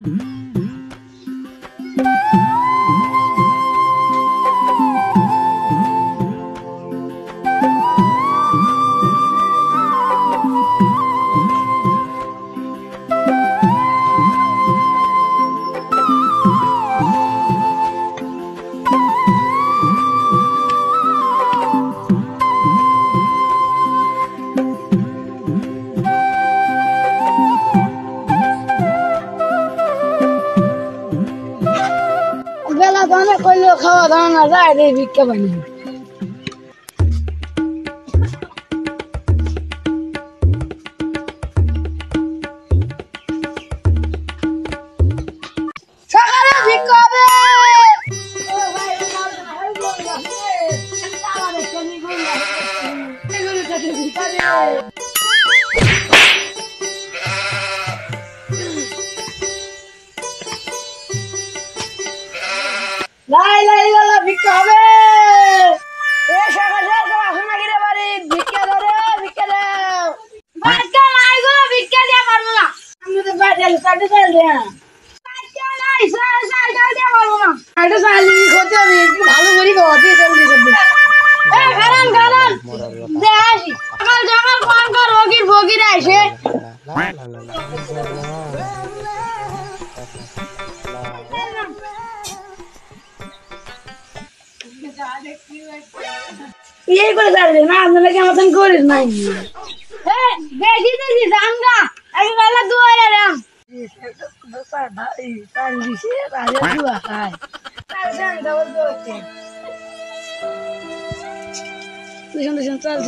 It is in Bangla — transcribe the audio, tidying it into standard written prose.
বেলা দানা করলেও খাওয়া দাওয়া না যায় রে ভিক্ষা পানি। সকালে ভিক্ষা হবে। লাই লাই वाला ভিক্ষা হবে। এ সকালে আসো না গিরে বাড়ি ভিক্ষা ধরে ভিক্ষা দাও। বাচ্চা নাই গো ভিক্ষা দিয়া পারবো না। আমি তো বাড়ি কাটে চাল দে। বাচ্চা নাই চাল দিয়া পারবো না। কাটে চাল নি করতে আমি একটু ভালো করি খাওয়াতে জলদি জলদি। এ গারান দে আসি। সকাল সকাল ফোন কর ভগির আইছে। এই করে যাবে না আপনারা কি আমাদের করিস নাই এই বেশি দিছি জানগা আমি বেলা দুয়ারে রাম ভাই তার দিছে রাজে দুয়া খায় তার জানগা বলতে তুই শুনছিস চল